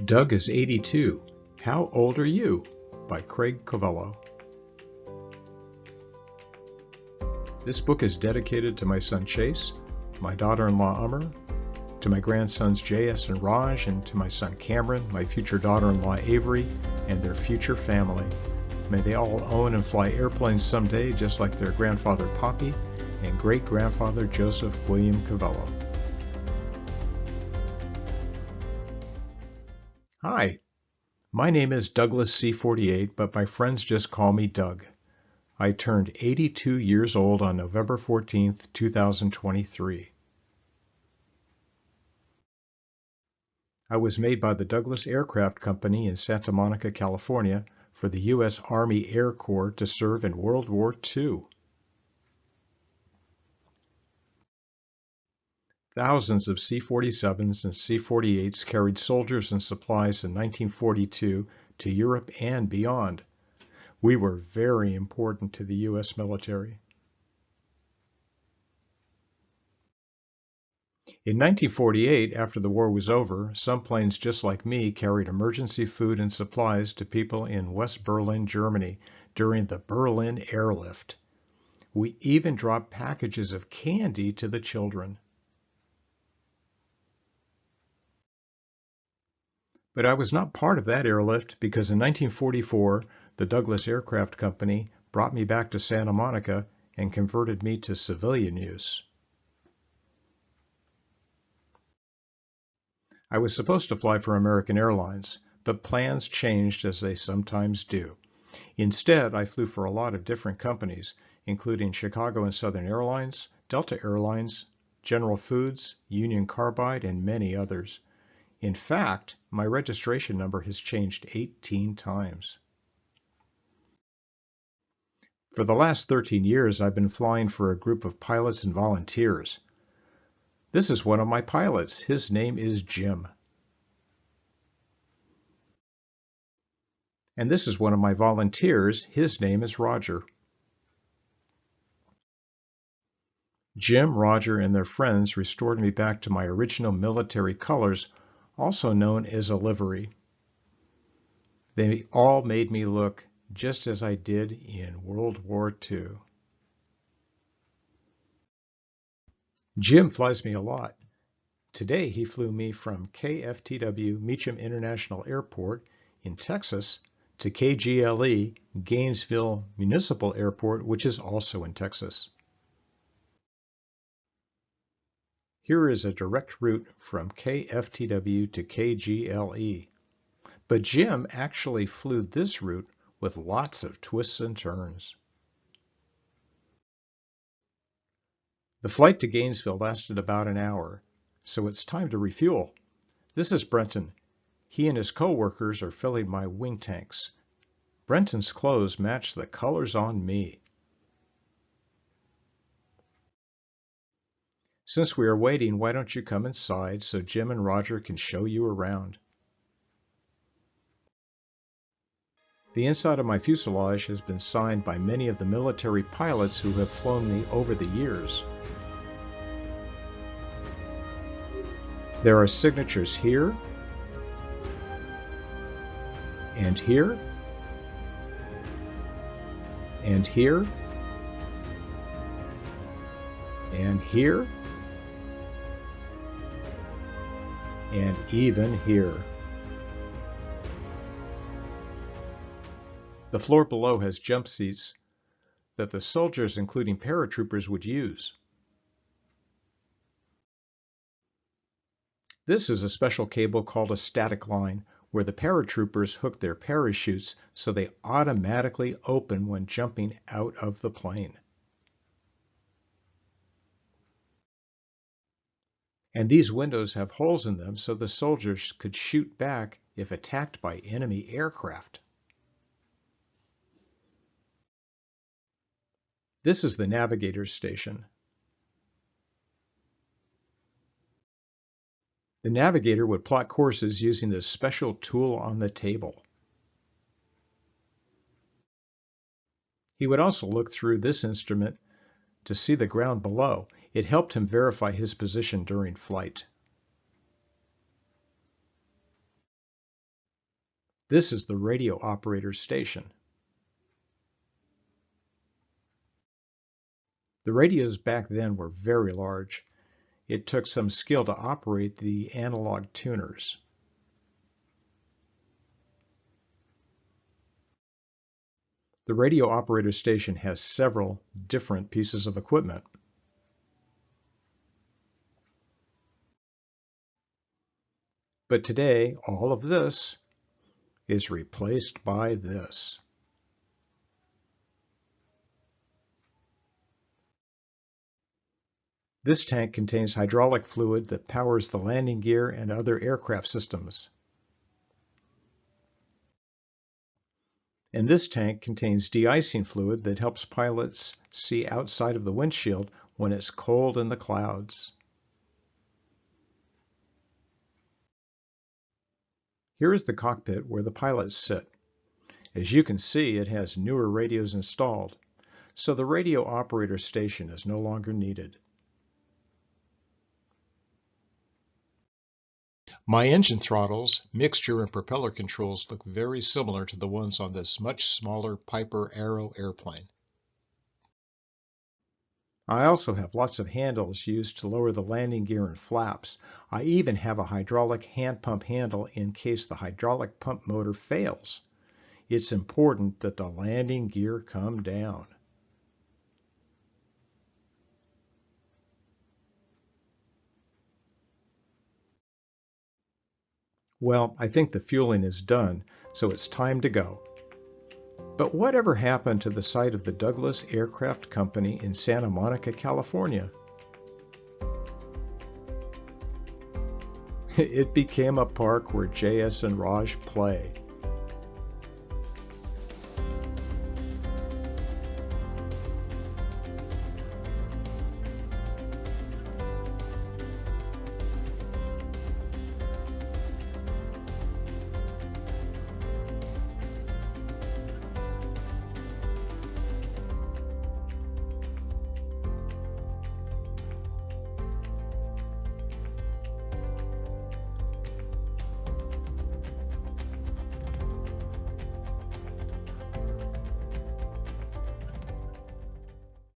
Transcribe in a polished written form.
Doug is 82. How old are you? By Craig Covello. This book is dedicated to my son Chase, my daughter-in-law Umar, to my grandsons J.S. and Raj, and to my son Cameron, my future daughter-in-law Avery, and their future family. May they all own and fly airplanes someday, just like their grandfather Poppy and great-grandfather Joseph William Covello. Hi, my name is Douglas C48, but my friends just call me Doug. I turned 82 years old on November 14th, 2023. I was made by the Douglas Aircraft Company in Santa Monica, California, for the U.S. Army Air Corps to serve in World War II. Thousands of C-47s and C-48s carried soldiers and supplies in 1942 to Europe and beyond. We were very important to the U.S. military. In 1948, after the war was over, some planes just like me carried emergency food and supplies to people in West Berlin, Germany, during the Berlin Airlift. We even dropped packages of candy to the children. But I was not part of that airlift because in 1944, the Douglas Aircraft Company brought me back to Santa Monica and converted me to civilian use. I was supposed to fly for American Airlines, but plans changed as they sometimes do. Instead, I flew for a lot of different companies, including Chicago and Southern Airlines, Delta Airlines, General Foods, Union Carbide, and many others. In fact, my registration number has changed 18 times. For the last 13 years, I've been flying for a group of pilots and volunteers. This is one of my pilots. His name is Jim. And this is one of my volunteers. His name is Roger. Jim, Roger, and their friends restored me back to my original military colors, also known as a livery. They all made me look just as I did in World War II. Jim flies me a lot. Today he flew me from KFTW Meacham International Airport in Texas to KGLE Gainesville Municipal Airport, which is also in Texas. Here is a direct route from KFTW to KGLE. But Jim actually flew this route with lots of twists and turns. The flight to Gainesville lasted about an hour, so it's time to refuel. This is Brenton. He and his co-workers are filling my wing tanks. Brenton's clothes match the colors on me. Since we are waiting, why don't you come inside so Jim and Roger can show you around? The inside of my fuselage has been signed by many of the military pilots who have flown me over the years. There are signatures here, and here, and here, and here, and even here. The floor below has jump seats that the soldiers, including paratroopers, would use. This is a special cable called a static line, where the paratroopers hook their parachutes so they automatically open when jumping out of the plane. And these windows have holes in them so the soldiers could shoot back if attacked by enemy aircraft. This is the navigator's station. The navigator would plot courses using this special tool on the table. He would also look through this instrument to see the ground below. It helped him verify his position during flight. This is the radio operator's station. The radios back then were very large. It took some skill to operate the analog tuners. The radio operator station has several different pieces of equipment. But today, all of this is replaced by this. This tank contains hydraulic fluid that powers the landing gear and other aircraft systems. And this tank contains de-icing fluid that helps pilots see outside of the windshield when it's cold in the clouds. Here is the cockpit where the pilots sit. As you can see, it has newer radios installed, so the radio operator station is no longer needed. My engine throttles, mixture, and propeller controls look very similar to the ones on this much smaller Piper Arrow airplane. I also have lots of handles used to lower the landing gear and flaps. I even have a hydraulic hand pump handle in case the hydraulic pump motor fails. It's important that the landing gear come down. Well, I think the fueling is done, so it's time to go. But whatever happened to the site of the Douglas Aircraft Company in Santa Monica, California? It became a park where JS and Raj play.